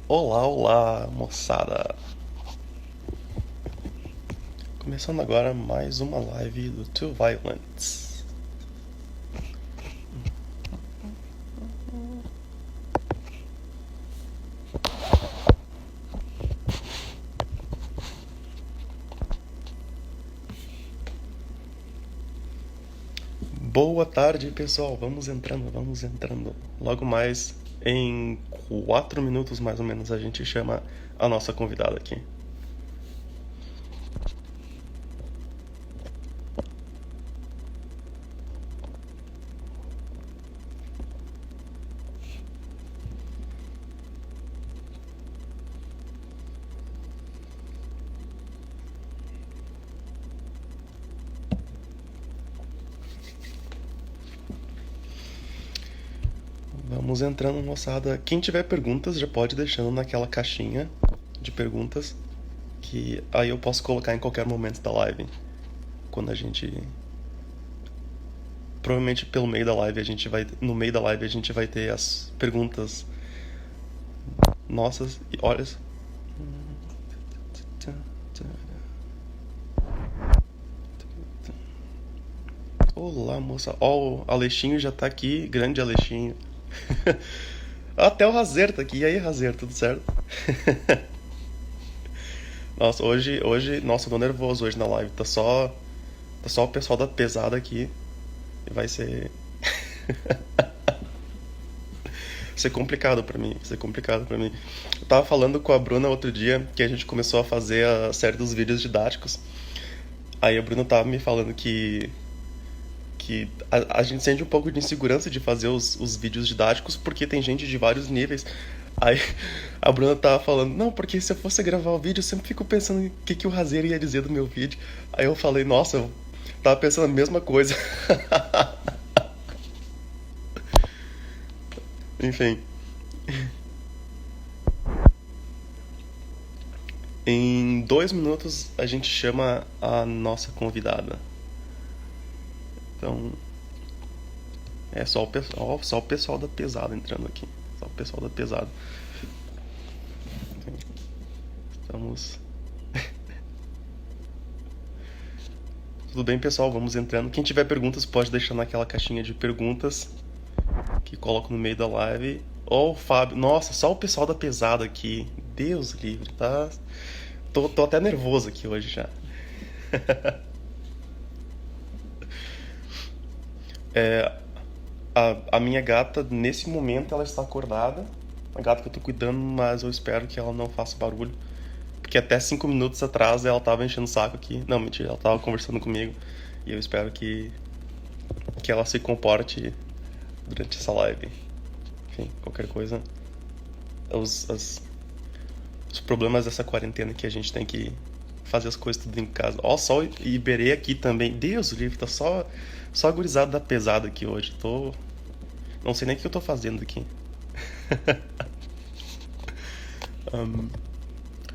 Olá, olá, moçada! Começando agora mais uma live do Two Violence. Boa tarde, pessoal. Vamos entrando, vamos entrando. Logo mais, em 4 minutos mais ou menos, a gente chama a nossa convidada aqui. Vamos entrando, moçada. Quem tiver perguntas já pode ir deixando naquela caixinha de perguntas que aí eu posso colocar em qualquer momento da live. Quando a gente provavelmente pelo meio da live a gente vai no meio da live a gente vai ter as perguntas nossas e olha. Olá, moça. Ó, o Alexinho já tá aqui, grande Alexinho. Até o Razer tá aqui. E aí, Razer, tudo certo? Nossa, nossa, eu tô nervoso hoje na live. Tá só o pessoal da pesada aqui e vai ser complicado pra mim, vai ser complicado pra mim. Eu tava falando com a Bruna outro dia que a gente começou a fazer a série dos vídeos didáticos. Aí a Bruna tava me falando que a gente sente um pouco de insegurança de fazer os vídeos didáticos porque tem gente de vários níveis. Aí a Bruna tava falando, não, porque se eu fosse gravar o vídeo, eu sempre fico pensando o que o Razer ia dizer do meu vídeo. Aí eu falei, nossa, eu tava pensando a mesma coisa. Enfim, em 2 minutos a gente chama a nossa convidada. Então, é só o pessoal da pesada entrando aqui. Só o pessoal da pesada. Estamos. Tudo bem, pessoal? Vamos entrando. Quem tiver perguntas pode deixar naquela caixinha de perguntas que coloco no meio da live. Ó, o Fábio. Nossa, só o pessoal da pesada aqui. Deus livre, tá? Tô até nervoso aqui hoje já. A minha gata, nesse momento, ela está acordada. A gata que eu tô cuidando, mas eu espero que ela não faça barulho. Porque até 5 minutos atrás ela tava enchendo o saco aqui. Não, mentira, ela tava conversando comigo. E eu espero que ela se comporte durante essa live. Enfim, qualquer coisa. Os, as- os problemas dessa quarentena que a gente tem que fazer as coisas tudo em casa. Ó, só o Iberê aqui também. Deus, o livro tá só a gurizada da pesada aqui hoje. Não sei nem o que eu tô fazendo aqui.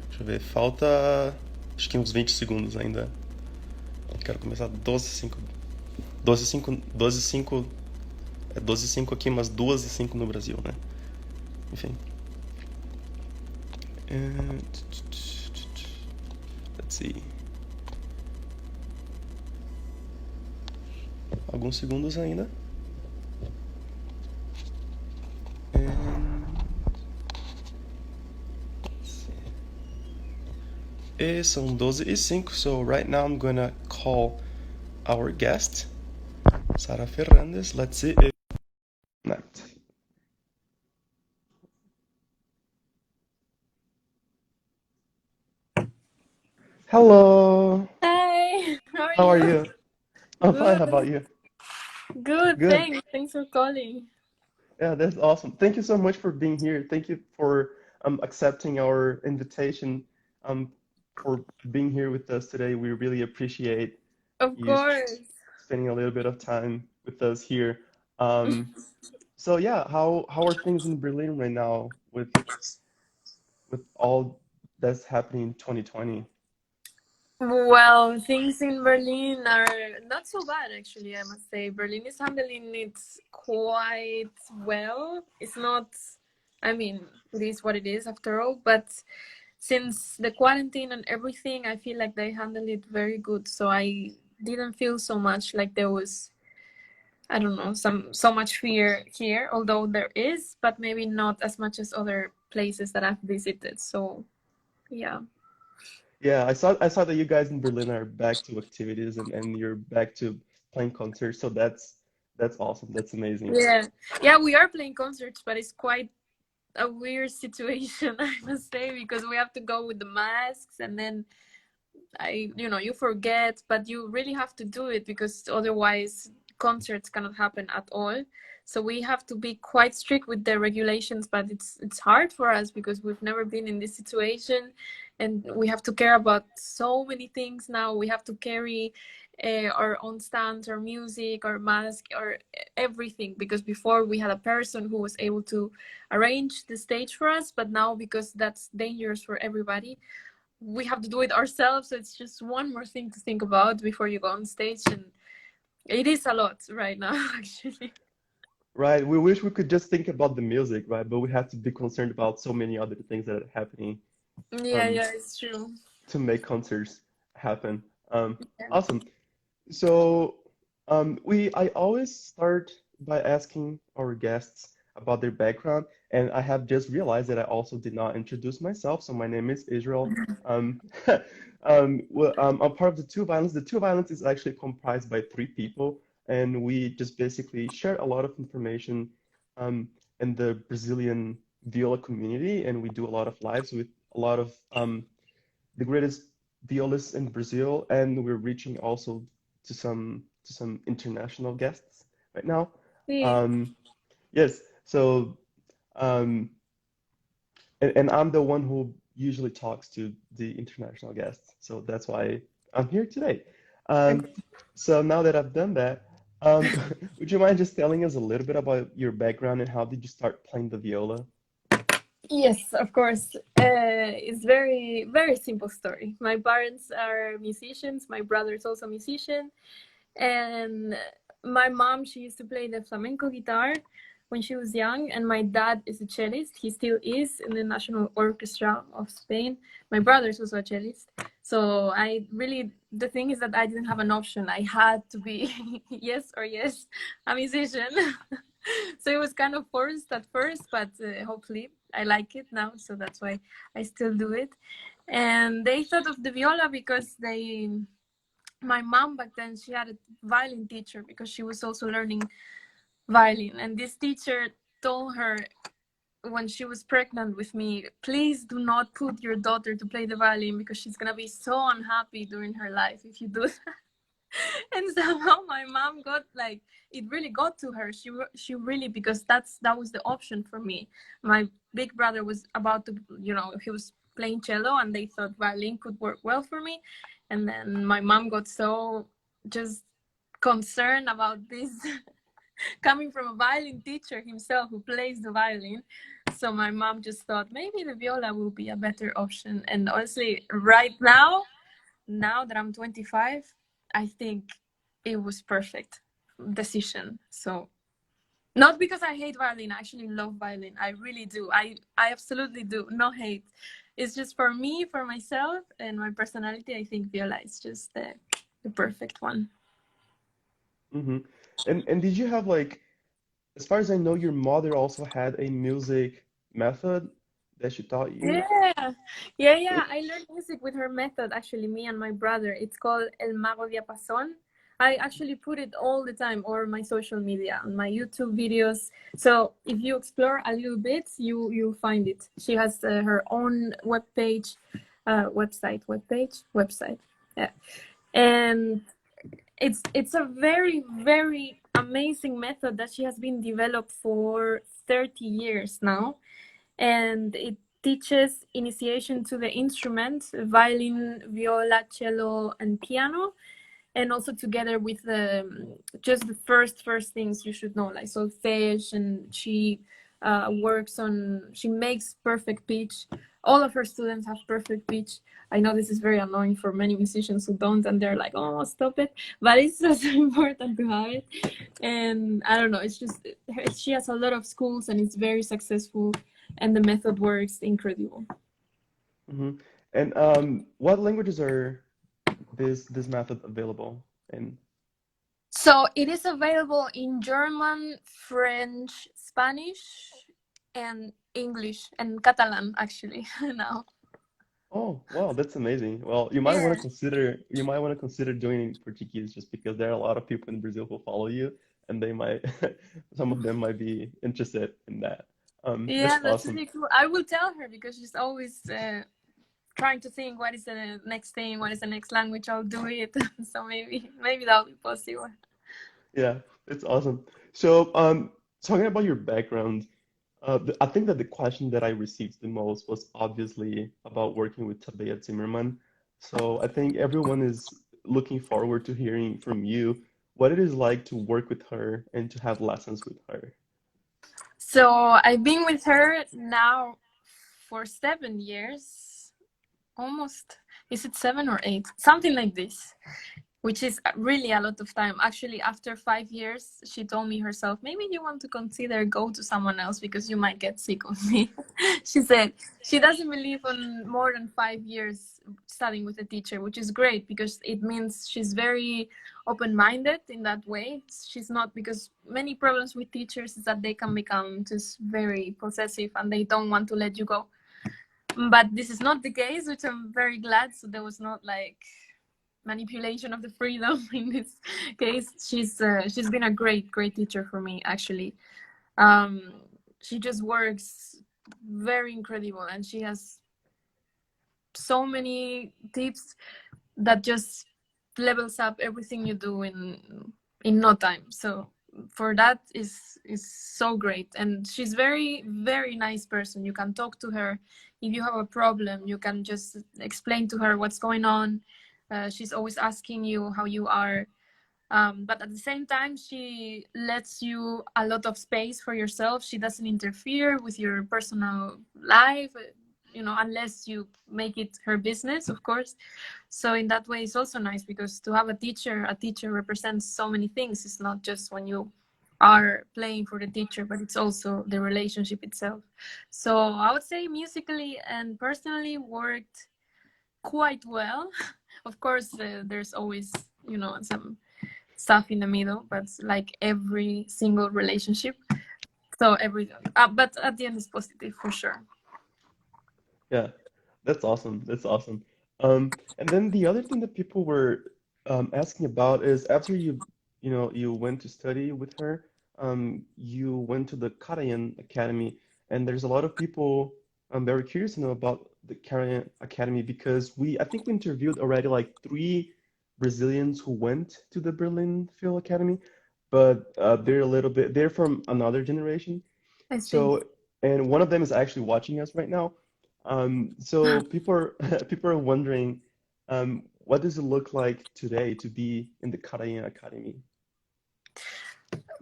Deixa eu ver, falta acho que uns 20 segundos ainda. Quero começar 12:05. 12:05, 12:05, é 12:05 aqui, mas 2:05 no Brasil, né? Enfim. Let's see. Alguns segundos ainda. E são 12:05, so right now I'm gonna call our guest, Sara Ferrández. Let's see if not. Hello. Hey, how are How are you? you? I'm fine. How about Good, you? good, Good. thanks. Thanks for calling. Yeah, that's awesome. Thank you so much for being here. Thank you for accepting our invitation. Um, for being here with us today. We really appreciate Of you course. spending a little bit of time with us here. Um, so yeah, how are things in Berlin right now with all that's happening in 2020? Well, things in Berlin are not so bad, actually, I must say. Berlin is handling it quite well. It's not I mean, it is what it is after all. But since the quarantine and everything, I feel like they handled it very good. So I didn't feel so much like there was, I don't know, so much fear here, although there is, but maybe not as much as other places that I've visited. So yeah. Yeah, I saw that you guys in Berlin are back to activities and you're back to playing concerts, so that's awesome. That's amazing. Yeah. Yeah, we are playing concerts, but it's quite a weird situation, I must say, because we have to go with the masks and then you forget, but you really have to do it because otherwise concerts cannot happen at all. So we have to be quite strict with the regulations, but it's hard for us because we've never been in this situation, and we have to care about so many things now. We have to carry our own stands, our music, our mask, or everything, because before we had a person who was able to arrange the stage for us, but now because that's dangerous for everybody, we have to do it ourselves. So it's just one more thing to think about before you go on stage, and it is a lot right now, actually. Right. We wish we could just think about the music, right? But we have to be concerned about so many other things that are happening Yeah, um yeah, it's true. to make concerts happen. Yeah. Awesome. So, I always start by asking our guests about their background, and I have just realized that I also did not introduce myself. So my name is Israel. Um, I'm part of the Two Violence. The Two Violence is actually comprised by three people, and we just basically share a lot of information um, in the Brazilian viola community, and we do a lot of lives with a lot of the greatest violists in Brazil, and we're reaching also to some international guests right now. See. Um, yes, so um, and I'm the one who usually talks to the international guests, so that's why I'm here today. Um, Okay. so now that I've done that, um, would you mind just telling us a little bit about your background and how did you start playing the viola? Yes, of course. It's very simple story. My parents are musicians. My brother is also a musician, and my mom, she used to play the flamenco guitar when she was young, and my dad is a cellist. He still is in the National Orchestra of Spain. My brother is also a cellist. So I really, the thing is that I didn't have an option. I had to be yes or yes, a musician. So it was kind of forced at first, but hopefully I like it now, so that's why I still do it. And they thought of the viola because my mom back then, she had a violin teacher because she was also learning violin, and this teacher told her when she was pregnant with me, please do not put your daughter to play the violin because she's gonna be so unhappy during her life if you do that. And somehow my mom got like, it really got to her. She really, because that was the option for me. My big brother was about to, he was playing cello, and they thought violin could work well for me. And then my mom got so just concerned about this coming from a violin teacher himself who plays the violin. So my mom just thought maybe the viola will be a better option. And honestly, right now that I'm 25, I think it was perfect decision. So not because I hate violin, I actually love violin. I really do. I absolutely do. No hate. It's just for me, for myself, and my personality. I think viola is just the perfect one. Hmm. And did you have like, as far as I know, your mother also had a music method that she taught you. Yeah, yeah, So, yeah. I learned music with her method, actually, me and my brother. It's called El Mago Diapason. I actually put it all the time on my social media, on my YouTube videos. So if you explore a little bit, you'll find it. She has her own website. Yeah, and it's a very amazing method that she has been developed for 30 years now, and it teaches initiation to the instrument, violin, viola, cello, and piano, and also together with just the first things you should know, like solfege. And she makes perfect pitch. All of her students have perfect pitch. I know this is very annoying for many musicians who don't, and they're like, oh, stop it, but it's just important to have it. And I don't know, it's just she has a lot of schools and it's very successful. and the method works incredible. Hmm. And what languages are this method available in? So it is available in German, French, Spanish, and English and Catalan actually now. Oh, wow, that's amazing. Well, Yeah. you might want to consider joining Portuguese just because there are a lot of people in Brazil who follow you and they might some of them might be interested in that. That's Yeah, that's awesome. really cool. I will tell her because she's always trying to think what is the next thing, what is the next language. I'll do it. So maybe that'll be possible. Yeah, it's awesome. So, talking about your background, I think that the question that I received the most was obviously about working with Tabea Zimmerman. So I think everyone is looking forward to hearing from you what it is like to work with her and to have lessons with her. So I've been with her now for 7 years, almost. Is it 7 or 8? Something like this. Which is really a lot of time. Actually, after 5 years, she told me herself, maybe you want to consider go to someone else because you might get sick of me. She said she doesn't believe on more than 5 years studying with a teacher, which is great because it means she's very open-minded in that way. She's not, because many problems with teachers is that they can become just very possessive and they don't want to let you go. But this is not the case, which I'm very glad. So there was not like manipulation of the freedom in this case. She's been a great teacher for me actually. um she just works very incredible and she has so many tips that just levels up everything you do in no time. So for that is so great, and she's very nice person. You can talk to her if you have a problem. You can just explain to her what's going on. She's always asking you how you are. But at the same time, she lets you a lot of space for yourself. She doesn't interfere with your personal life, unless you make it her business, of course. So in that way, it's also nice because to have a teacher represents so many things. It's not just when you are playing for the teacher, but it's also the relationship itself. So I would say musically and personally worked quite well. Of course, there's always, some stuff in the middle, but like every single relationship. So but at the end, it's positive for sure. Yeah, that's awesome. That's awesome. And then the other thing that people were asking about is after you went to study with her, you went to the Karajan Academy, and there's a lot of people very curious to know about the Karajan Academy because I think we interviewed already like three Brazilians who went to the Berlin Film Academy, but they're from another generation. I see. So, and one of them is actually watching us right now. So people are wondering, what does it look like today to be in the Karajan Academy?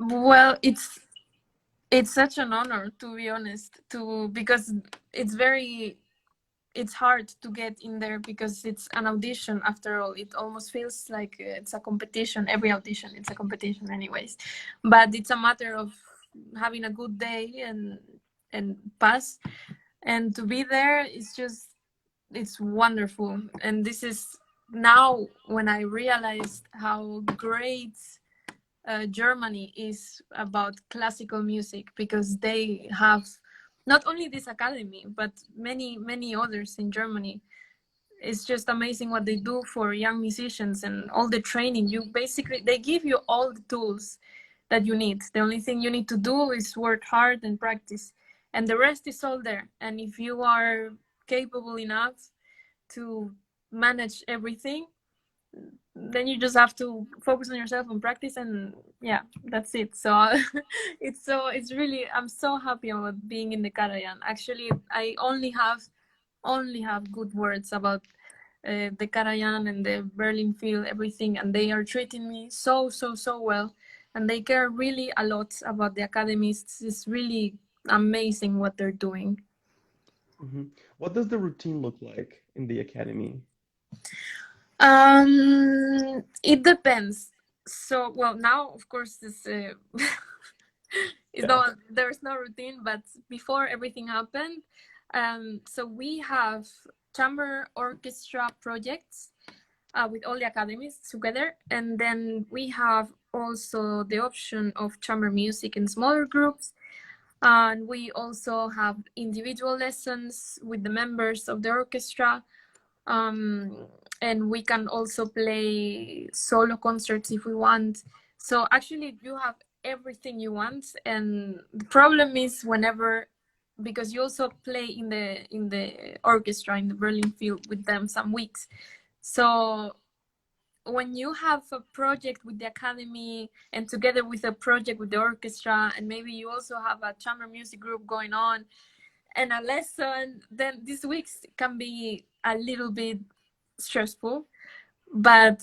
Well, it's such an honor, to be honest, to because it's very it's hard to get in there because it's an audition after all. It almost feels like it's a competition. Every audition, it's a competition, anyways. But it's a matter of having a good day and pass. And to be there is just it's wonderful. And this is now when I realized how great Germany is about classical music, because they have not only this academy but many others in Germany. It's just amazing what they do for young musicians and all the training. You basically they give you all the tools that you need. The only thing you need to do is work hard and practice, and the rest is all there. And if you are capable enough to manage everything, then you just have to focus on yourself and practice, and yeah, that's it. So it's really, I'm so happy about being in the Karajan. Actually, I only have good words about the Karajan and the Berlin field, everything, and they are treating me so well, and they care really a lot about the academies. It's really amazing what they're doing. Hmm. What does the routine look like in the academy? It depends. So, well, now of course this It's Yeah. not, there's no routine, but before everything happened, so we have chamber orchestra projects with all the academies together, and then we have also the option of chamber music in smaller groups, and we also have individual lessons with the members of the orchestra, um, and we can also play solo concerts if we want. So actually you have everything you want, and the problem is whenever, because you also play in the orchestra in the Berlin field with them some weeks, so when you have a project with the academy and together with a project with the orchestra, and maybe you also have a chamber music group going on and a lesson, then these weeks can be a little bit stressful. But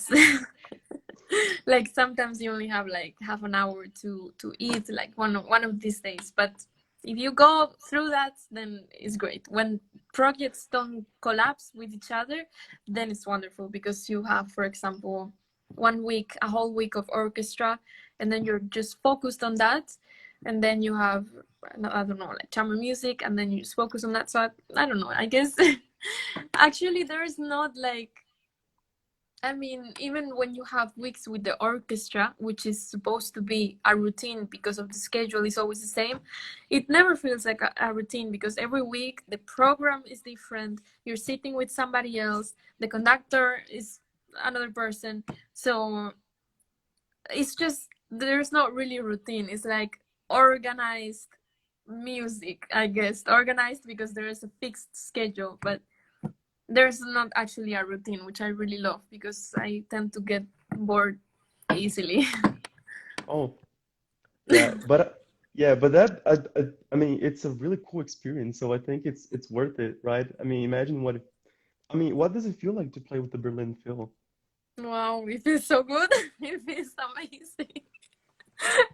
like sometimes you only have like half an hour to eat, like one of these days. But if you go through that, then it's great. When projects don't collapse with each other, then it's wonderful, because you have, for example, one week, a whole week of orchestra, and then you're just focused on that, and then you have, I don't know, like chamber music, and then you just focus on that. So I don't know, I guess actually there is not like, I mean, even when you have weeks with the orchestra, which is supposed to be a routine because of the schedule is always the same, it never feels like a routine, because every week the program is different. You're sitting with somebody else, the conductor is another person. So it's just, there's not really a routine. It's like organized music, I guess. Organized because there is a fixed schedule, but there's not actually a routine, which I really love, because I tend to get bored easily. Oh, yeah. But that I mean, it's a really cool experience. So I think it's worth it, right? I mean, imagine what if, I mean, what does it feel like to play with the Berlin Phil? Wow, it feels so good. It feels amazing.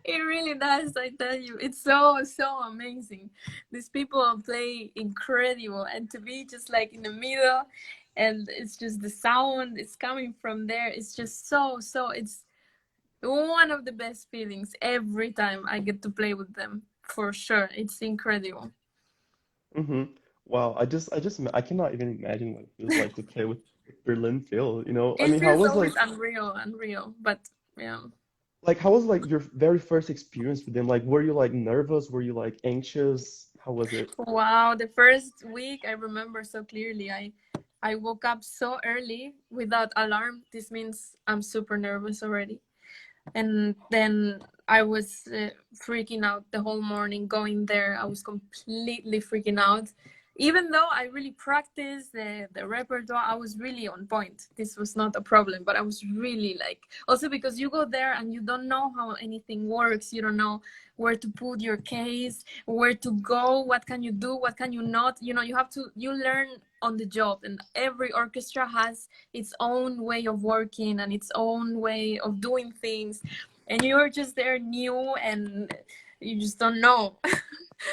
It really does, I tell you. It's so amazing. These people play incredible, and to be just like in the middle, and it's just the sound is coming from there. It's just it's one of the best feelings every time I get to play with them. For sure. It's incredible. Hmm. Wow, I cannot even imagine what it feels like to play with Berlin Phil, you know? I It mean, how feels was always unreal, but yeah. how was like your very first experience with them? Like, were you like nervous? Were you like anxious? How was it? Wow, the first week I remember so clearly. I woke up so early without alarm. This means I'm super nervous already. And then I was freaking out the whole morning going there. I was completely freaking out. Even though I really practiced the repertoire, I was really on point. This was not a problem, but I was really like, also because you go there and you don't know how anything works. You don't know where to put your case, where to go, what can you do, what can you not. You know, you learn on the job, and every orchestra has its own way of working and its own way of doing things, and you're just there new, and you just don't know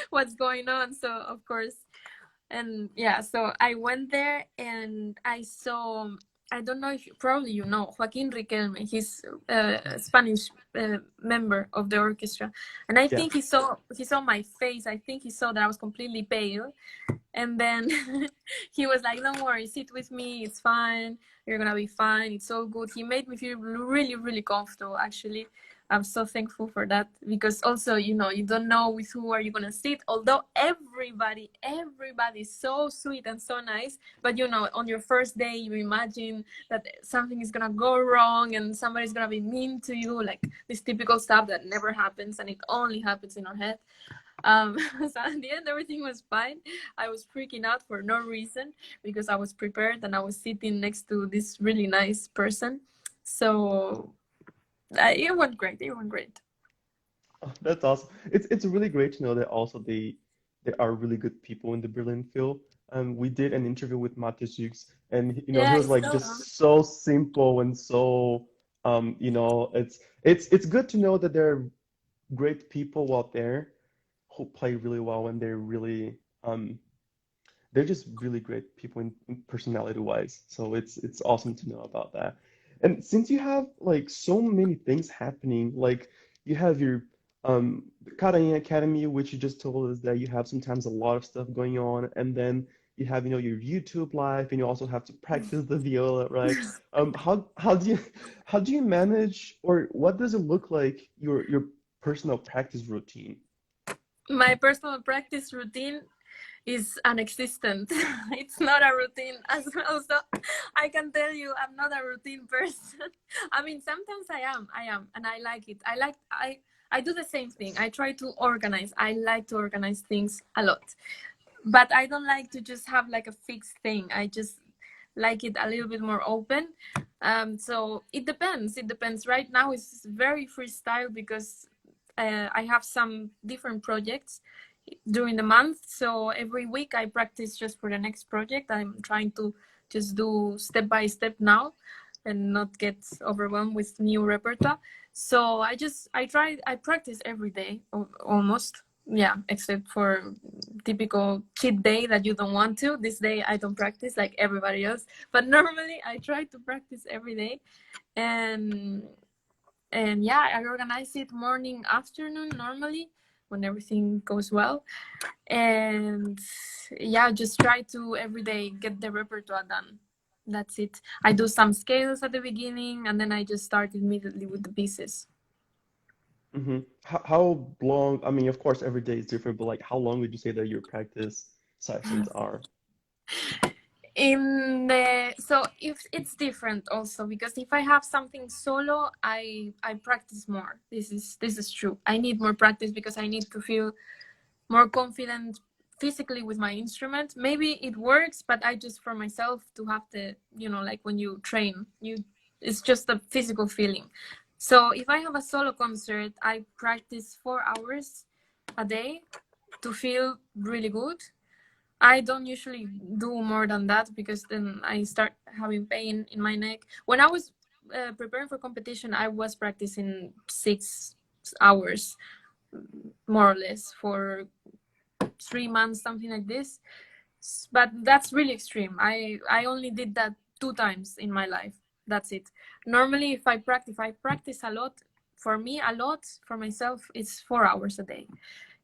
what's going on. So of course, and yeah, so I went there and I saw, I don't know if probably you know Joaquin Riquelme. He's a Spanish member of the orchestra, and I Yeah. think he saw my face. I think he saw that I was completely pale, and then he was like, "Don't worry, sit with me. It's fine. You're gonna be fine. It's all good." He made me feel really comfortable. Actually, I'm so thankful for that, because also, you know, you don't know with who are you gonna sit. Although everybody is so sweet and so nice, but you know, on your first day, you imagine that something is gonna go wrong and somebody's gonna be mean to you, like this typical stuff that never happens, and it only happens in our head. So at the end, everything was fine. I was freaking out for no reason, because I was prepared and I was sitting next to this really nice person. So it went great. It went great. Oh, that's awesome. It's really great to know that also there are really good people in the Berlin Phil. We did an interview with Mate Zügs, and you know, he Yeah, was it's like so. just so simple and so you know, it's good to know that there are great people out there who play really well, and they're just really great people in personality wise. So it's awesome to know about that. And since you have like so many things happening, like you have your The Karain Academy, which you just told us that you have sometimes a lot of stuff going on, and then you have, your YouTube live, and you also have to practice the viola, right? How do you how do you manage, or what does it look like your personal practice routine? My personal practice routine is non-existent. It's not a routine as well. So I can tell you I'm not a routine person. I mean, sometimes I am, and I like it. I do the same thing. I try to organize. I like to organize things a lot. But I don't like to just have like a fixed thing. I just like it a little bit more open. So it depends. It depends. Right now it's very freestyle because I have some different projects during the month. So every week I practice just for the next project. I'm trying to just do step by step now and not get overwhelmed with new repertoire. So I practice every day almost. Yeah, except for typical cheat day that you don't want to. This day I don't practice like everybody else, but normally I try to practice every day. And yeah, I organize it morning, afternoon normally when everything goes well. And yeah, just try to every day get the repertoire done. That's it. I do some scales at the beginning and then I just start immediately with the pieces. How long, I mean, of course, every day is different, but like how long would you say that your practice sessions are? In the so if it's different also because if I have something solo, I practice more. This is true. I need more practice because I need to feel more confident physically with my instrument. Maybe it works, but I just for myself to have the, like when you train, it's just a physical feeling. So if I have a solo concert, I practice 4 hours a day to feel really good. I don't usually do more than that because then I start having pain in my neck. When I was preparing for competition, I was practicing 6 hours more or less for 3 months, something like this. But that's really extreme. I only did that 2 times in my life. That's it. Normally, if I practice a lot. For me, a lot for myself, it's 4 hours a day.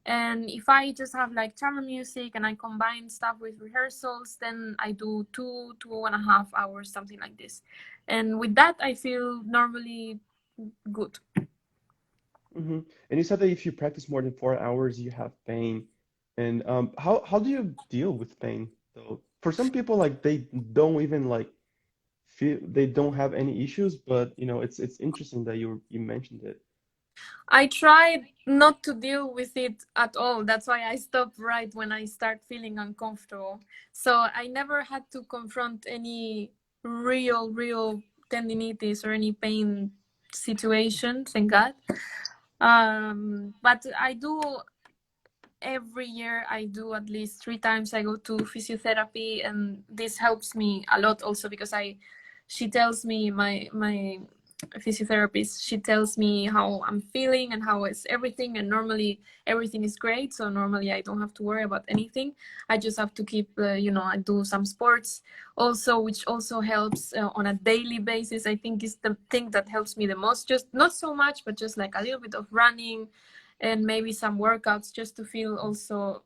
And if I just have like chamber music and I combine stuff with rehearsals, then I do 2.5 hours, something like this. And with that, I feel normally good. hmm And you said that if you practice more than 4 hours, you have pain. And how do you deal with pain though? For some people, like they don't even like feel they don't have any issues, but it's interesting that you mentioned it. I tried not to deal with it at all. That's why I stopped right when I start feeling uncomfortable. So I never had to confront any real tendinitis or any pain situation, thank God. But I do every year. I do at least 3 times. I go to physiotherapy, and this helps me a lot also because she tells me my physiotherapist. She tells me how I'm feeling and how is everything, and normally everything is great. So normally I don't have to worry about anything. I just have to keep, I do some sports also, which also helps on a daily basis. I think is the thing that helps me the most. Just not so much, but just like a little bit of running and maybe some workouts just to feel also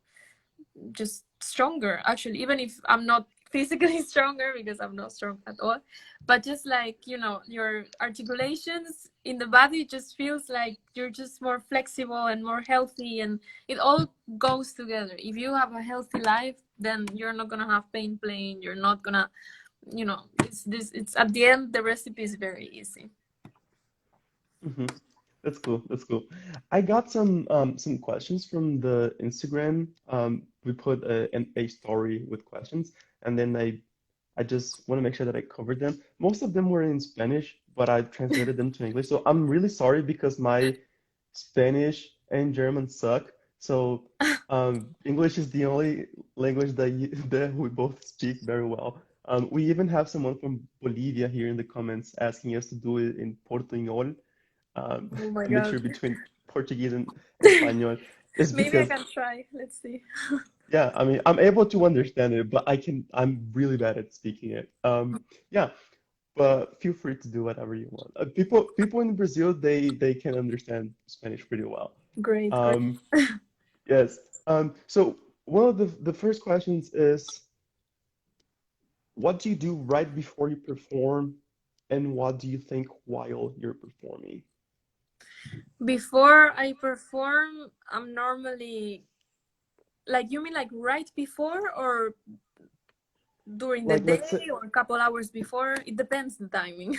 just stronger, actually, even if I'm not physically stronger because I'm not strong at all, but just like your articulations in the body just feels like you're just more flexible and more healthy, and it all goes together. If you have a healthy life, then you're not gonna have pain playing. You're not gonna, it's at the end the recipe is very easy. hmm That's cool. That's cool. I got some questions from the Instagram. We put a story with questions, and then I just want to make sure that I covered them. Most of them were in Spanish, but I translated them to English. So I'm really sorry because my Spanish and German suck. So English is the only language that we both speak very well. We even have someone from Bolivia here in the comments asking us to do it in Portuñol, um, Oh my a mixture god. between Portuguese and Espanol. Is Maybe I because can try. Let's see. yeah, I mean, I'm able to understand it, but I'm really bad at speaking it. Yeah, but feel free to do whatever you want. People in Brazil, they can understand Spanish pretty well. Great, great. Um, yes. So one of the first questions is, what do you do right before you perform, and what do you think while you're performing? Before I perform, I'm normally like, you mean like right before or during the Like, let's say, day or a couple hours before? It depends the timing.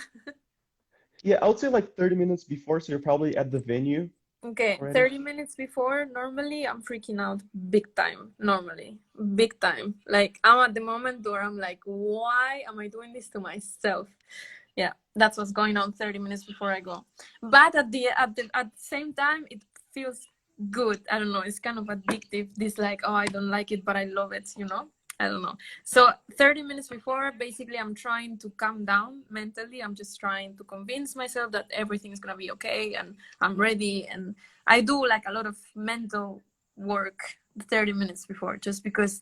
yeah, I would say like 30 minutes before, so you're probably at the venue Okay, already. 30 minutes before, normally I'm freaking out big time. Normally, big time. Like, I'm at the moment where I'm like, why am I doing this to myself? Yeah, that's what's going on 30 minutes before I go. But at the same time, it feels good. I don't know, it's kind of addictive. This like, oh, I don't like it, but I love it, you know? I don't know. So 30 minutes before, basically I'm trying to calm down mentally. I'm just trying to convince myself that everything is gonna be okay and I'm ready. And I do like a lot of mental work 30 minutes before, just because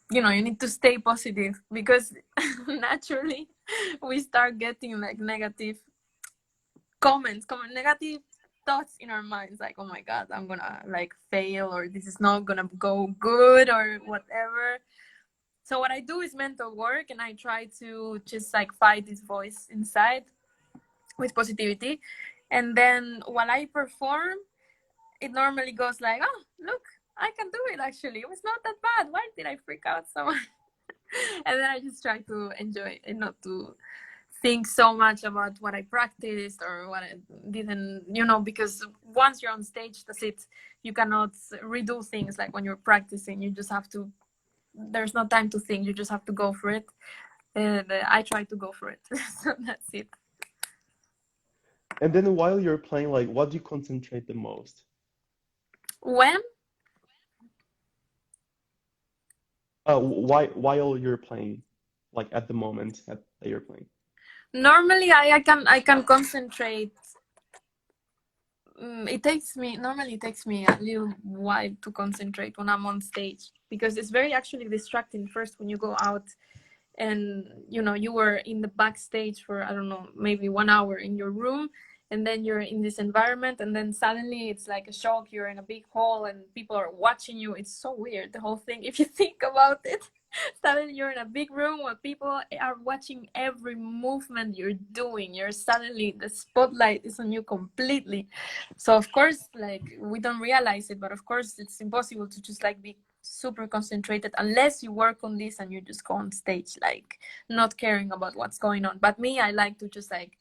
you know you need to stay positive, because naturally we start getting like negative comments, negative thoughts in our minds, like, oh my god, I'm gonna like fail, or this is not gonna go good, or whatever. So what I do is mental work, and I try to just like fight this voice inside with positivity. And then while I perform, it normally goes like, oh, look, I can do it actually. It was not that bad. Why did I freak out so much? And then I just try to enjoy and not to think so much about what I practiced or what I didn't, you know, because once you're on stage, that's it. You cannot redo things like when you're practicing. You just have to, there's no time to think. You just have to go for it. And I try to go for it. So that's it. And then while you're playing, like, what do you concentrate the most? When? While you're playing, like at the moment that you're playing. Normally, I can concentrate. It takes me a little while to concentrate when I'm on stage, because it's very actually distracting first when you go out, and you know you were in the backstage for, I don't know, maybe 1 hour in your room, and then you're in this environment, and then suddenly it's like a shock. You're in a big hall and people are watching you. It's so weird, the whole thing, if you think about it. Suddenly you're in a big room where people are watching every movement you're doing. You're suddenly, the spotlight is on you completely. So of course, like, we don't realize it, but of course it's impossible to just like be super concentrated unless you work on this and you just go on stage like not caring about what's going on. But me, I like to just like,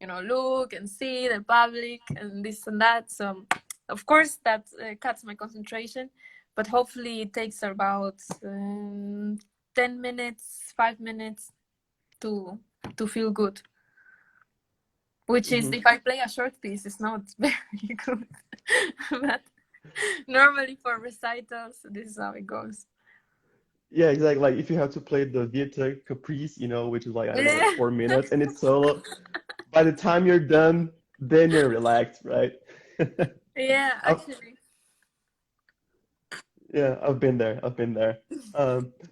you know, look and see the public and this and that. So of course that cuts my concentration, but hopefully it takes about 10 minutes, 5 minutes to feel good, which is, Hmm. if I play a short piece, it's not very good. But normally for recitals, this is how it goes. Yeah, exactly. Like if you have to play the Vita Caprice, which is like, I don't know, like Yeah, 4 minutes, and it's solo. By the time you're done, then you're relaxed, right? yeah, I've, actually. yeah, I've been there. I've been there.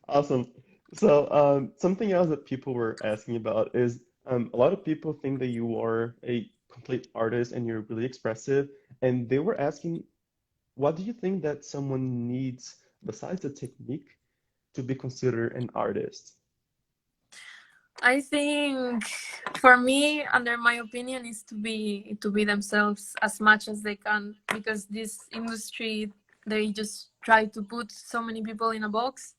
Awesome. So, something else that people were asking about is, a lot of people think that you are a complete artist and you're really expressive, and they were asking, what do you think that someone needs besides the technique to be considered an artist? I think for me, under my opinion, is to be themselves as much as they can, because this industry, they just try to put so many people in a box,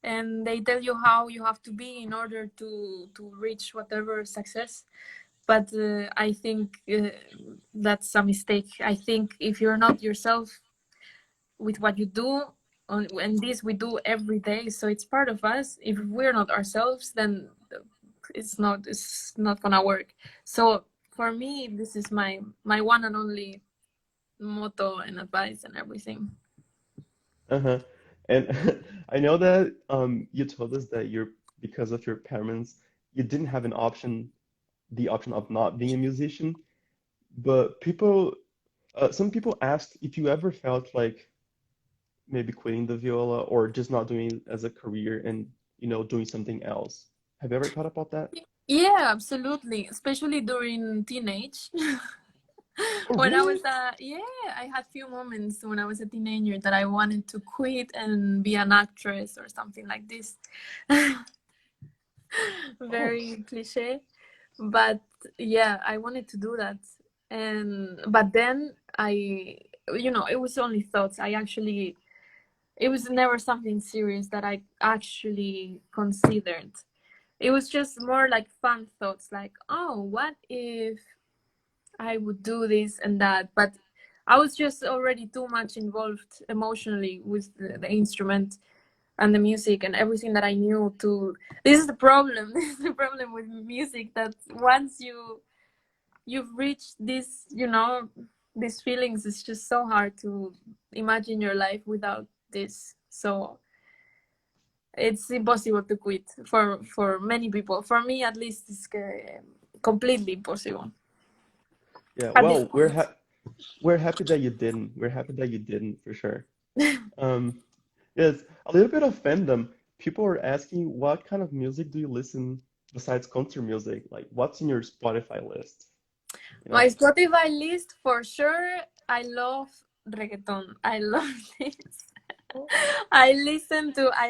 and they tell you how you have to be in order to reach whatever success. But I think that's a mistake. I think if you're not yourself with what you do, and this we do every day, so it's part of us. If we're not ourselves, then it's not gonna work. So for me, this is my one and only motto and advice and everything. Uh-huh. And I know that you told us that you're because of your parents, you didn't have the option of not being a musician. But some people asked if you ever felt like maybe quitting the viola or just not doing it as a career and doing something else. Have you ever thought about that? Yeah, absolutely, especially during teenage. Oh, When I was really? yeah, I had few moments when I was a teenager that I wanted to quit and be an actress or something like this. Oh, Very cliche, but yeah, I wanted to do that. And but then it was only thoughts. It was never something serious that I actually considered. It was just more like fun thoughts, like, oh, what if I would do this and that? But I was just already too much involved emotionally with the instrument and the music and everything that I knew to. This is the problem. This is the problem with music, that once you've reached this, these feelings, it's just so hard to imagine your life without this. So it's impossible to quit for many people. For me, at least, it's completely impossible yeah. at this Well, point. we're happy that you didn't. We're happy that you didn't for sure. Um, yes, a little bit of fandom. People are asking, what kind of music do you listen besides concert music? Like, what's in your Spotify list? You My know? Spotify list, for sure. I love reggaeton. I love this. Oh, I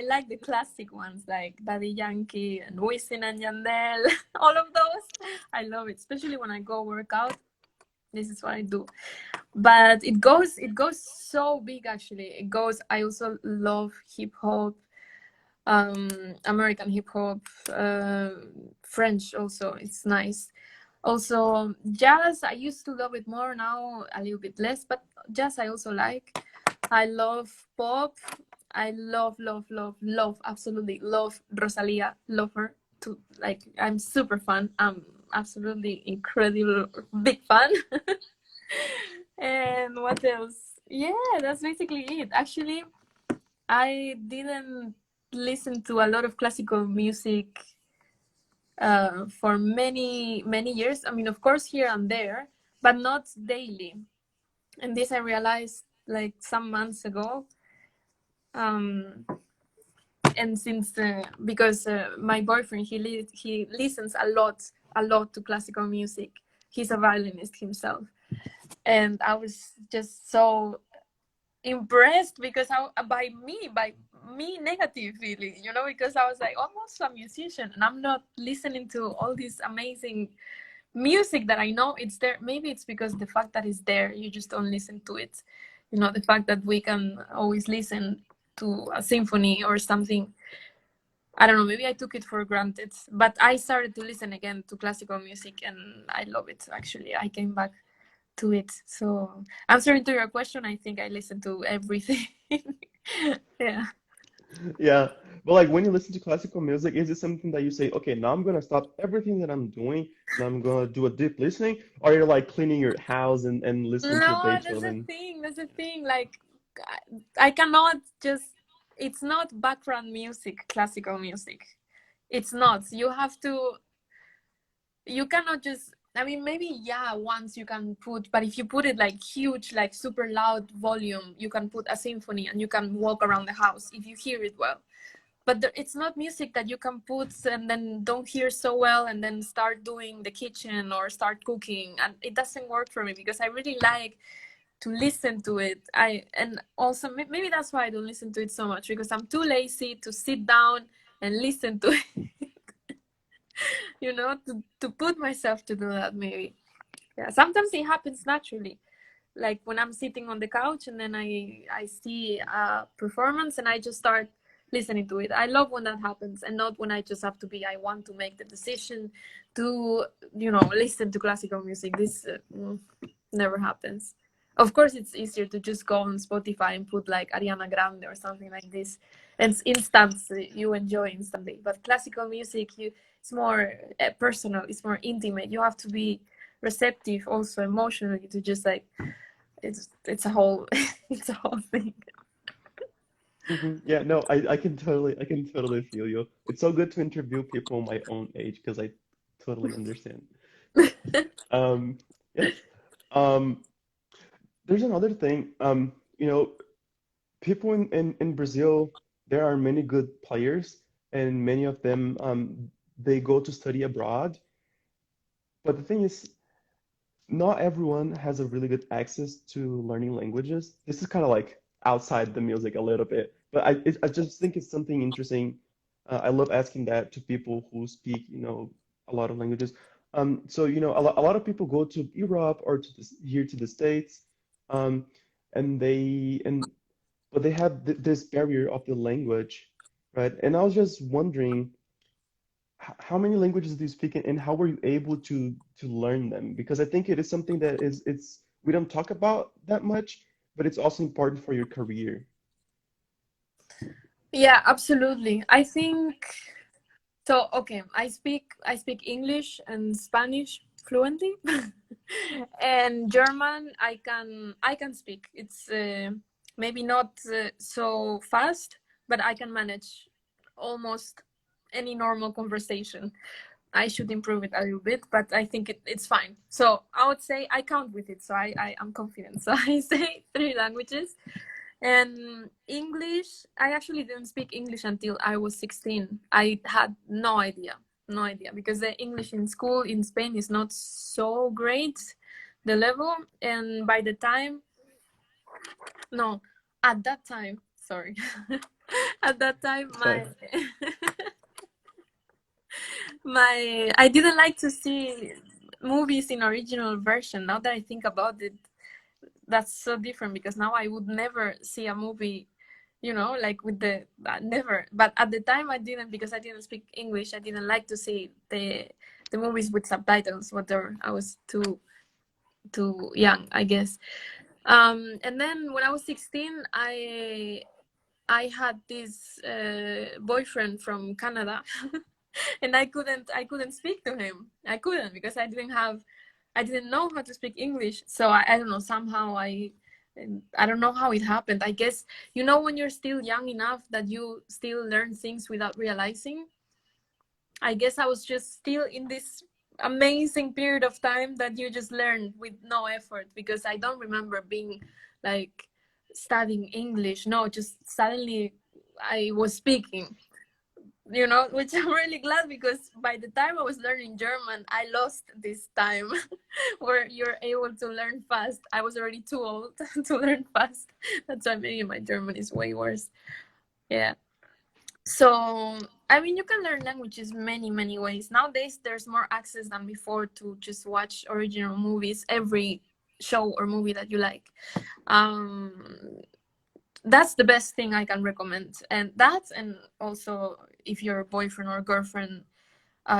like the classic ones like Daddy Yankee and Wisin and Yandel, all of those. I love it, especially when I go work out. This is what I do. But it goes so big actually. It goes. I also love hip hop, American hip hop, French also. It's nice. Also, jazz, I used to love it more, now a little bit less, but jazz I also like. I love pop. I love, love, love, love, absolutely love Rosalia. Love her. Like, I'm super fan. I'm absolutely incredible, big fan. And what else? Yeah, that's basically it. Actually, I didn't listen to a lot of classical music for many many years. I mean, of course, here and there, but not daily. And this I realized like some months ago. Um, and since because my boyfriend, he listens a lot to classical music. He's a violinist himself, and I was just so impressed because by me negative feeling, because I was like, oh, I'm also a musician and I'm not listening to all this amazing music that I know it's there. Maybe it's because the fact that it's there, you just don't listen to it. The fact that we can always listen to a symphony or something. I don't know, maybe I took it for granted, but I started to listen again to classical music and I love it. Actually, I came back to it. So, answering to your question, I think I listen to everything. Yeah. yeah. But like when you listen to classical music, is it something that you say, okay, now I'm gonna stop everything that I'm doing and I'm gonna do a deep listening? Or you're like cleaning your house and listening to No, that's the Beethoven? thing. That's the thing. Like, I cannot just. It's not background music, classical music. It's not. You have to. You cannot just. I mean, maybe yeah, once you can put, but if you put it like huge, like super loud volume, you can put a symphony and you can walk around the house if you hear it well. But it's not music that you can put and then don't hear so well and then start doing the kitchen or start cooking, and it doesn't work for me because I really like to listen to it. And also maybe that's why I don't listen to it so much, because I'm too lazy to sit down and listen to it. To put myself to do that. Maybe, yeah, sometimes it happens naturally, like when I'm sitting on the couch and then I see a performance and I just start listening to it. I love when that happens, and not when I just have to be. I want to make the decision to listen to classical music. This never happens. Of course, it's easier to just go on Spotify and put like Ariana Grande or something like this, and it's instant. You enjoy instantly. But classical music, it's more personal. It's more intimate. You have to be receptive also emotionally to just like it's a whole it's a whole thing. Yeah, no, I can totally feel you. It's so good to interview people my own age because I totally understand. Um, yes. Um, there's another thing. People in Brazil, there are many good players, and many of them they go to study abroad. But the thing is, not everyone has a really good access to learning languages. This is kind of like outside the music a little bit, but I just think it's something interesting. I love asking that to people who speak, a lot of languages. So, a lot of people go to Europe or here to the States, um, and but they have th this barrier of the language, right? And I was just wondering, how many languages do you speak and how were you able to learn them? Because I think it is something that it's we don't talk about that much, but it's also important for your career. Yeah, absolutely. I think so. Okay, I speak English and Spanish fluently, and German I can speak. It's maybe not so fast, but I can manage almost any normal conversation. I should improve it a little bit, but I think it's fine. So I would say I count with it. So I am confident. So I say three languages. And English, I actually didn't speak English until I was 16. I had no idea, because the English in school in Spain is not so great, the level. And by the time, no, at that time, sorry, at that time, It's fine. my I didn't like to see movies in original version. Now that I think about it, that's so different, because now I would never see a movie, like with the never. But at the time I didn't, because I didn't speak English. I didn't like to see the movies with subtitles, whatever. I was too young, I guess. And then when I was 16, I had this boyfriend from Canada, and I couldn't speak to him. I couldn't, because I didn't know how to speak English. So I don't know, somehow I don't know how it happened. I guess, when you're still young enough that you still learn things without realizing. I guess I was just still in this amazing period of time that you just learn with no effort, because I don't remember being like studying English. No, just suddenly I was speaking, which I'm really glad, because by the time I was learning German, I lost this time where you're able to learn fast. I was already too old to learn fast. That's why maybe my German is way worse. Yeah. So, I mean, you can learn languages many, many ways. Nowadays, there's more access than before to just watch original movies, every show or movie that you like. Um, that's the best thing I can recommend. And also, if your boyfriend or girlfriend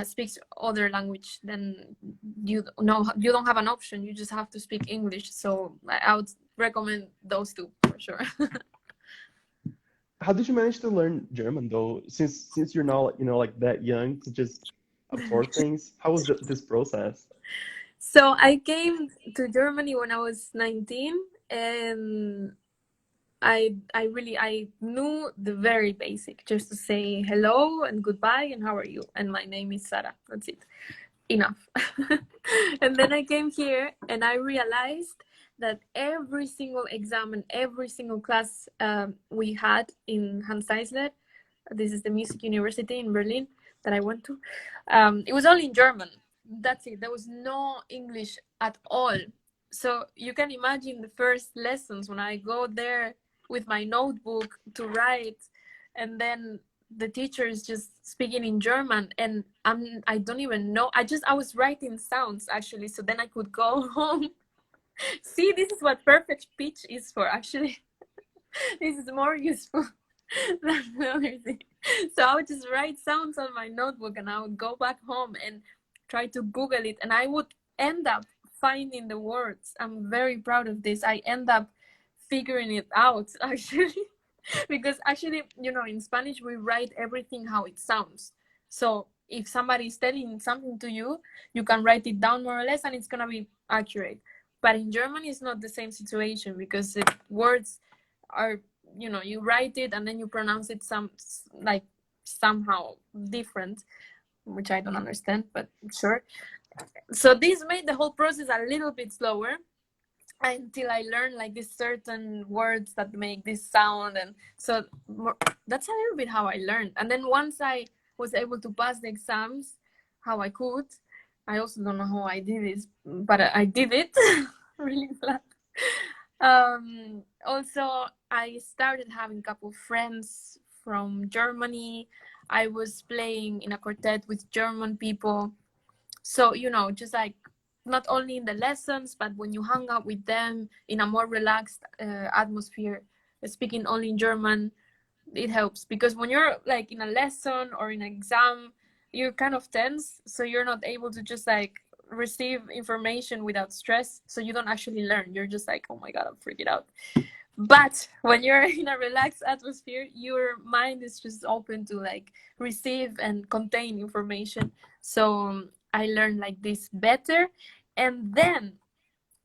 speaks other language, then you don't have an option. You just have to speak English. So I would recommend those two for sure. How did you manage to learn German though? Since you're not, like that young to just absorb things, how was this process? So I came to Germany when I was 19, and I knew the very basic, just to say hello and goodbye and how are you, and my name is Sara. That's it. Enough. And then I came here and I realized that every single exam and every single class we had in Hans Eisler, this is the music university in Berlin that I went to, it was only in German. That's it. There was no English at all. So you can imagine the first lessons when I go there with my notebook to write, and then the teacher is just speaking in German, and I don't even know. I was writing sounds actually, so then I could go home. See, this is what perfect pitch is for actually. This is more useful than the other thing. So I would just write sounds on my notebook, and I would go back home and try to Google it, and I would end up finding the words. I'm very proud of this. I end up figuring it out actually. Because actually, in Spanish we write everything how it sounds. So if somebody is telling something to you, you can write it down more or less, and it's gonna be accurate. But in German, it's not the same situation, because the words are, you write it and then you pronounce it like somehow different, which I don't understand, but sure. So this made the whole process a little bit slower, until I learned like these certain words that make this sound. And so that's a little bit how I learned. And then once I was able to pass the exams, how I could, I also don't know how I did this, but I did it. Really glad. Also, I started having a couple friends from Germany. I was playing in a quartet with German people. So, just like not only in the lessons, but when you hang out with them in a more relaxed atmosphere, speaking only in German, it helps. Because when you're like in a lesson or in an exam, you're kind of tense. So you're not able to just like receive information without stress. So you don't actually learn. You're just like, oh my God, I'm freaking out. But when you're in a relaxed atmosphere, your mind is just open to like receive and contain information. So I learned like this better. And then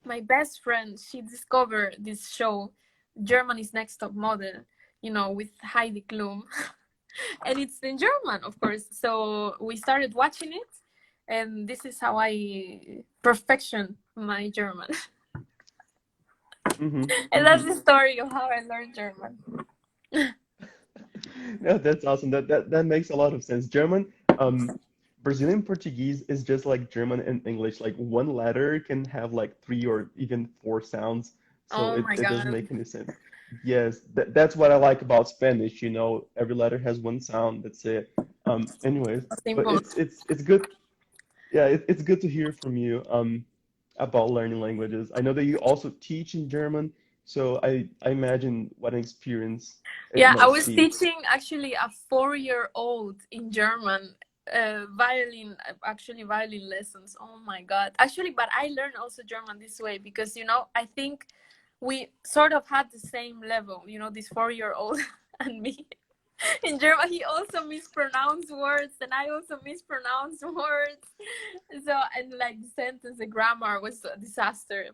my best friend, she discovered this show, Germany's Next Top Model, with Heidi Klum. And it's in German, of course. So we started watching it. And this is how I perfection my German. And that's the story of how I learned German. No, that's awesome. That makes a lot of sense. German, Brazilian Portuguese is just like German and English. Like one letter can have like three or even four sounds, so Oh my it doesn't God. make any sense. Yes, that's what I like about Spanish. Every letter has one sound. That's it. Anyways, but Simple. it's good. Yeah, it's good to hear from you about learning languages. I know that you also teach in German, so I imagine what an experience it Yeah, I must was be. teaching actually a 4-year-old in German, violin, actually violin lessons. Oh my God. Actually, but I learned also German this way because, I think we sort of had the same level, this 4-year-old and me. In German, he also mispronounced words, and I also mispronounced words. So, and like the sentence, the grammar was a disaster,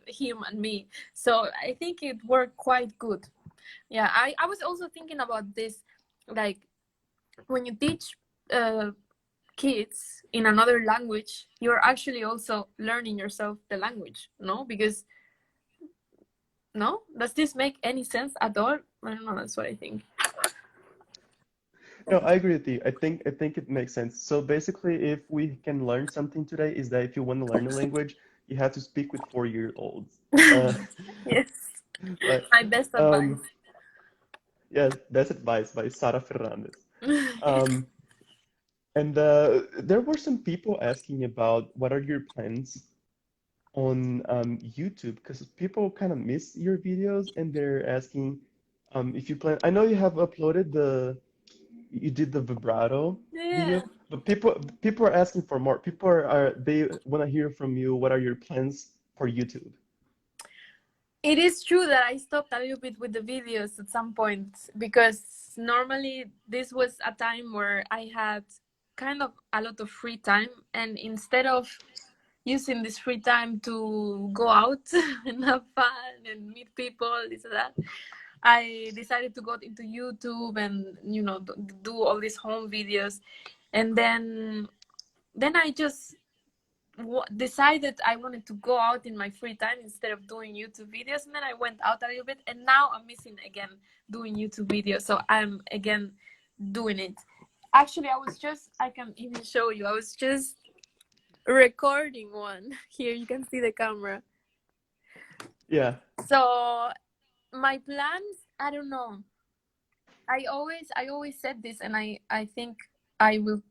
him and me. So, I think it worked quite good. Yeah, I was also thinking about this, like when you teach uh, kids in another language, you're actually also learning yourself the language, no? Because, no? Does this make any sense at all? I don't know, that's what I think. No, I agree with you. I think it makes sense. So basically, if we can learn something today, is that if you want to learn a language, you have to speak with 4-year-olds. Uh, Yes, but my best advice. um, yes, that's advice by Sara Ferrández. Um, and there were some people asking about what are your plans on YouTube because people kind of miss your videos and they're asking if you plan. I know you have uploaded you did the vibrato Yeah. video, but people are asking for more. People are they want to hear from you. What are your plans for YouTube? It is true that I stopped a little bit with the videos at some point because normally this was a time where I had kind of a lot of free time, and instead of using this free time to go out and have fun and meet people, this and that, I decided to go into YouTube and do all these home videos, and then I just decided I wanted to go out in my free time instead of doing YouTube videos. And then I went out a little bit, and now I'm missing again doing YouTube videos. So I'm again doing it. Actually, I can even show you. I was just recording one. Here, you can see the camera. Yeah, So my plans, I don't know. I always said this, and I think I will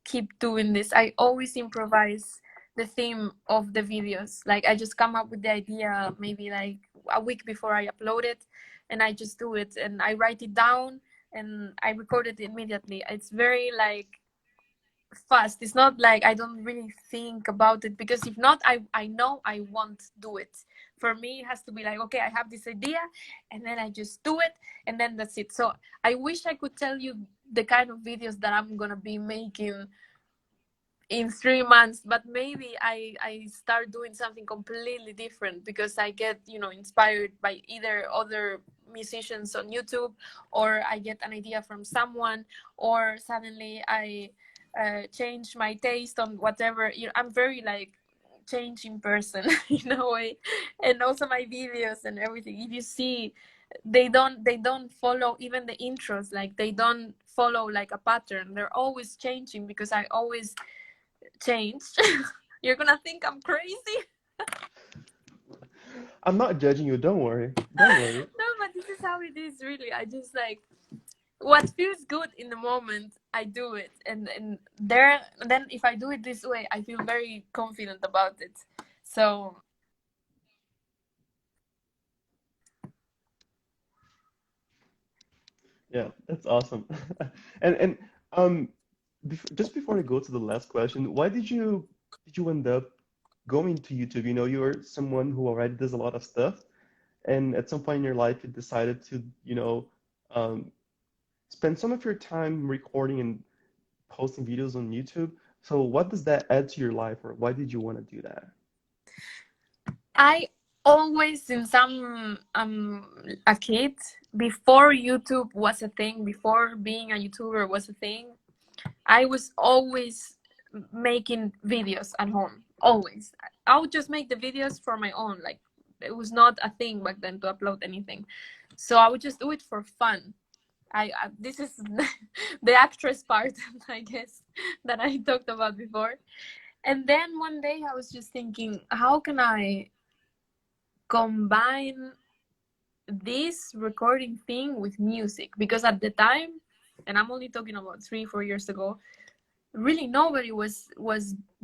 keep doing this. I always improvise the theme of the videos. Like I just come up with the idea maybe like a week before I upload it, and I just do it and I write it down and I record it immediately. It's very like fast. It's not like I don't really think about it, because if not, I know I won't do it. For me, it has to be like, okay, I have this idea and then I just do it and then that's it. So I wish I could tell you the kind of videos that I'm gonna be making in 3 months, but maybe I start doing something completely different because I get inspired by either other musicians on YouTube, or I get an idea from someone, or suddenly I change my taste on whatever. I'm very like changing person in a way. And also my videos and everything, if you see, they don't follow even the intros. Like they don't follow like a pattern. They're always changing because I always changed. You're gonna think I'm crazy. I'm not judging you. Don't worry. Don't worry. No, but this is how it is, really. I just like what feels good in the moment, I do it, and there then if I do it this way, I feel very confident about it. So Yeah, that's awesome. And um, just before I go to the last question, why did you end up going to YouTube? You know, you're someone who already does a lot of stuff, and at some point in your life, you decided to, um, spend some of your time recording and posting videos on YouTube. So what does that add to your life, or why did you want to do that? I always, since I'm a kid, before YouTube was a thing, before being a YouTuber was a thing, I was always making videos at home. Always. I would just make the videos for my own. Like, it was not a thing back then to upload anything. So I would just do it for fun. I this is the actress part, I guess, that I talked about before. And then one day I was just thinking, how can I combine this recording thing with music? Because at the time, and I'm only talking about 3 4 years ago, really nobody was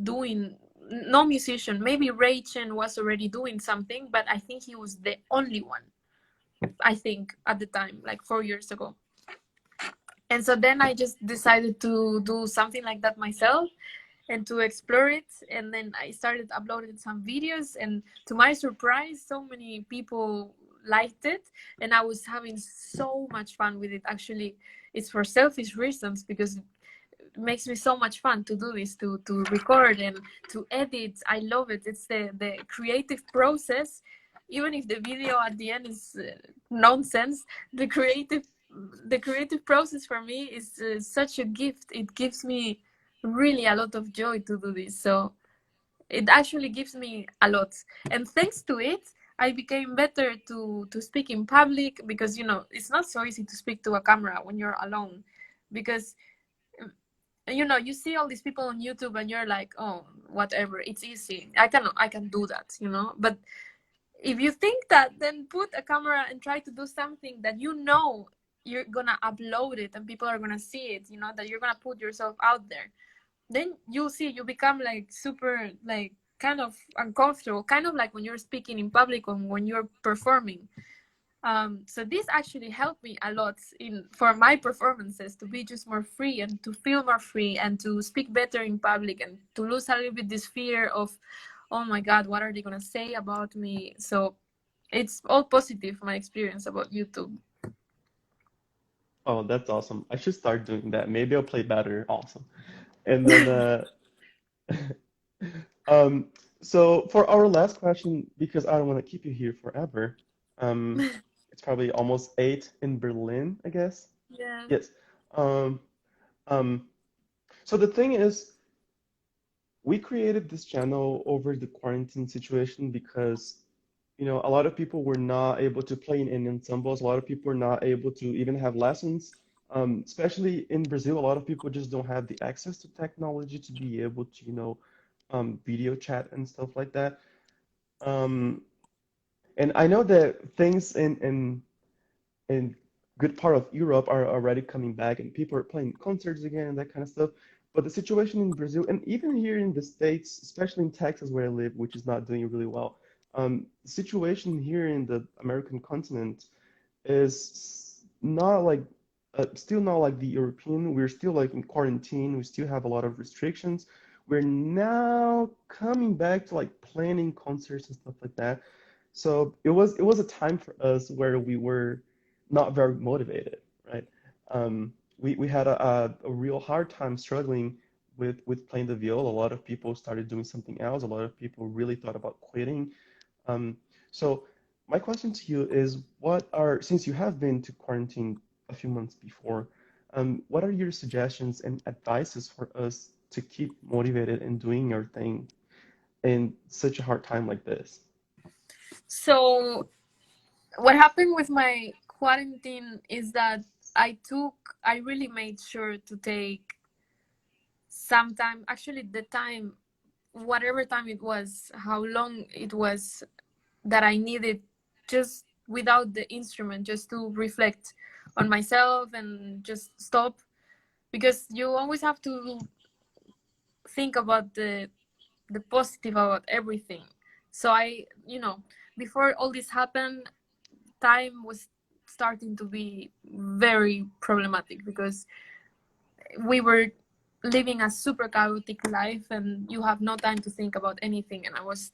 doing, no musician. Maybe Ray Chen was already doing something, but I think he was the only one, I think, at the time, like 4 years ago. And so then I just decided to do something like that myself and to explore it. And then I started uploading some videos, and to my surprise, so many people liked it, and I was having so much fun with it. Actually, it's for selfish reasons, because it makes me so much fun to do this, to record and to edit. I love it. It's the creative process. Even if the video at the end is nonsense, the creative process for me is such a gift. It gives me really a lot of joy to do this. So it actually gives me a lot, and thanks to it, I became better to speak in public, because it's not so easy to speak to a camera when you're alone, because you see all these people on YouTube and you're like, oh, whatever, it's easy, I can do that, but if you think that, then put a camera and try to do something that you're gonna upload it and people are gonna see it, that you're gonna put yourself out there. Then you'll see you become like super, like, kind of uncomfortable, kind of like when you're speaking in public or when you're performing. So this actually helped me a lot in for my performances, to be just more free and to feel more free and to speak better in public and to lose a little bit this fear of, oh my God, what are they gonna say about me? So it's all positive, my experience about YouTube. Oh, that's awesome. I should start doing that. Maybe I'll play better. Awesome. And then um so for our last question, because I don't want to keep you here forever, um it's probably almost 8 in Berlin, I guess. Yeah. Yes. Um um so the thing is, we created this channel over the quarantine situation because, a lot of people were not able to play in ensembles. A lot of people were not able to even have lessons. Especially in Brazil, a lot of people just don't have the access to technology to be able to, video chat and stuff like that. Um, and I know that things in good part of Europe are already coming back and people are playing concerts again and that kind of stuff. But the situation in Brazil and even here in the States, especially in Texas where I live, which is not doing really well, the situation here in the American continent is not like still not like the European. We're still like in quarantine. We still have a lot of restrictions. We're now coming back to like planning concerts and stuff like that. So it was a time for us where we were not very motivated, right? We had a real hard time struggling with playing the viola. A lot of people started doing something else. A lot of people really thought about quitting. Um, so my question to you is, since you have been to quarantine a few months before, what are your suggestions and advices for us to keep motivated and doing our thing in such a hard time like this? So what happened with my quarantine is that I really made sure to take sometime, actually the time, whatever time it was, how long it was that I needed, just without the instrument, just to reflect on myself and just stop, because you always have to think about the positive about everything. So I, before all this happened, time was starting to be very problematic because we were living a super chaotic life and you have no time to think about anything. And I was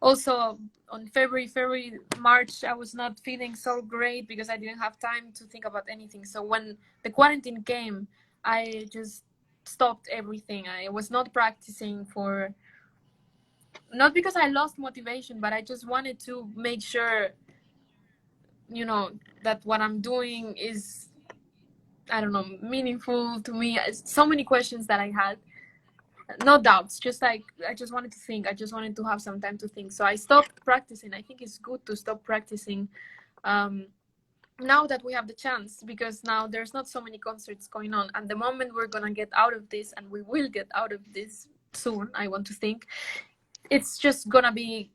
also on March, I was not feeling so great because I didn't have time to think about anything. So when the quarantine came, I just stopped everything. I was not practicing for, not because I lost motivation, but I just wanted to make sure, that what I'm doing is, I don't know, meaningful to me. So many questions that I had, no doubts, just like I just wanted to think. I just wanted to have some time to think. So I stopped practicing. I think it's good to stop practicing now that we have the chance, because now there's not so many concerts going on. And the moment we're gonna get out of this, and we will get out of this soon, I want to think, it's just gonna be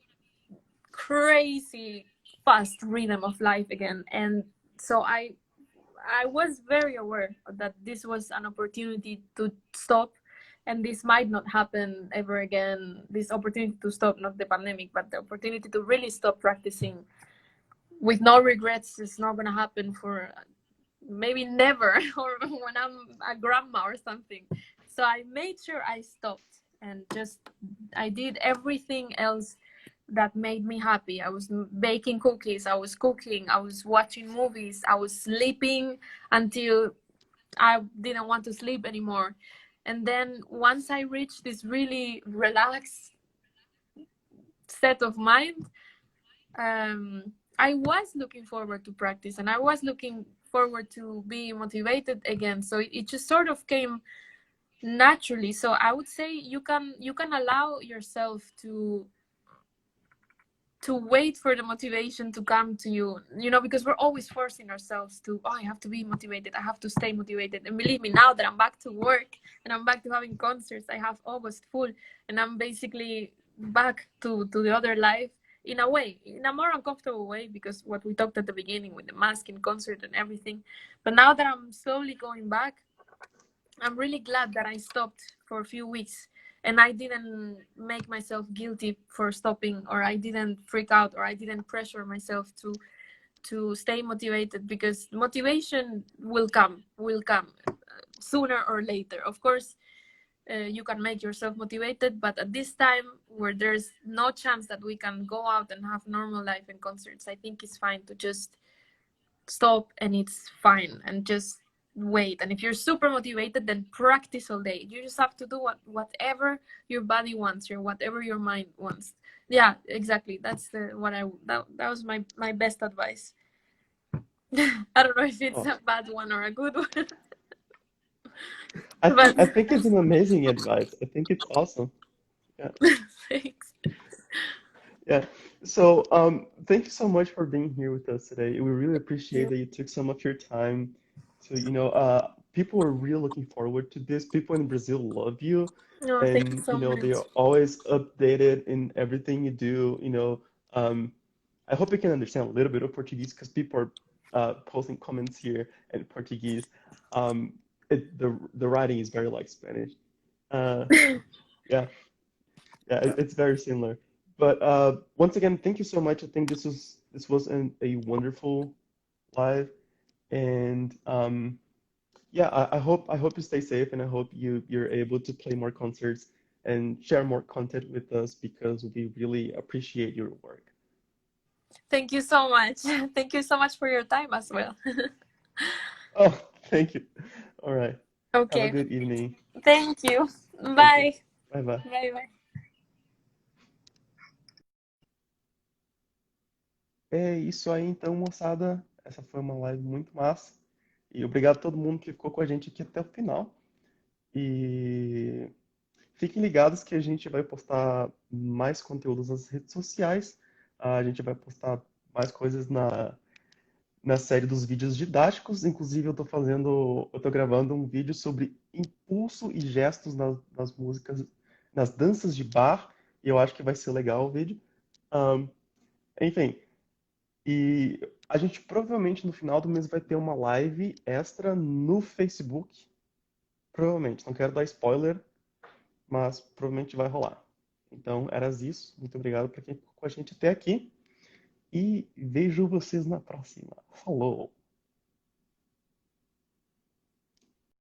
crazy fast rhythm of life again. And so I was very aware that this was an opportunity to stop, and this might not happen ever again. This opportunity to stop, not the pandemic, but the opportunity to really stop practicing with no regrets, is not going to happen for maybe never, or when I'm a grandma or something. So I made sure I stopped and just I did everything else that made me happy. I was baking cookies, I was cooking, I was watching movies, I was sleeping until I didn't want to sleep anymore. And then once I reached this really relaxed set of mind, I was looking forward to practice and I was looking forward to be motivated again. So it just sort of came naturally. So I would say you can allow yourself to wait for the motivation to come to you, because we're always forcing ourselves to, oh, I have to be motivated, I have to stay motivated. And believe me, now that I'm back to work and I'm back to having concerts, I have August full, and I'm basically back to the other life, in a way, in a more uncomfortable way, because what we talked at the beginning with the mask and concert and everything. But now that I'm slowly going back, I'm really glad that I stopped for a few weeks and I didn't make myself guilty for stopping, or I didn't freak out, or I didn't pressure myself to stay motivated, because motivation will come sooner or later. Of course, you can make yourself motivated, but at this time where there's no chance that we can go out and have normal life and concerts, I think it's fine to just stop, and it's fine, and just wait. And if you're super motivated, then practice all day. You just have to do whatever your body wants, or whatever your mind wants. Yeah, exactly. That's that was my best advice. I don't know if it's Oh, a bad one or a good one. I But think I think it's an amazing advice. I think it's awesome. Yeah. thanks. Yeah. So, thank you so much for being here with us today. We really appreciate You. that you took some of your time to, people are really looking forward to this. People in Brazil love you, No, thank you and, so they much. are always updated in everything you do. I hope you can understand a little bit of Portuguese because people are posting comments here in Portuguese. The writing is very like Spanish. Uh, yeah. Yeah, it's very similar. But once again, thank you so much. I think this was a wonderful live, and yeah, I hope you stay safe, and I hope you're able to play more concerts and share more content with us because we really appreciate your work. Thank you so much. Thank you so much for your time as well. Oh, thank you. All right. Have a Okay. good evening. Thank you. Thank you. Bye. Bye bye. Bye bye. É isso aí, então, moçada. Essa foi uma live muito massa. E obrigado a todo mundo que ficou com a gente aqui até o final. E fiquem ligados que a gente vai postar mais conteúdos nas redes sociais. A gente vai postar mais coisas na série dos vídeos didáticos. Inclusive, eu tô gravando um vídeo sobre pulso e gestos nas músicas, nas danças de bar, e eu acho que vai ser legal o vídeo. Ahn, Enfim, e a gente provavelmente no final do mês vai ter uma live extra no Facebook. Provavelmente, não quero dar spoiler, mas provavelmente vai rolar. Então, eras isso. Muito obrigado para quem ficou com a gente até aqui. E vejo vocês na próxima. Falou!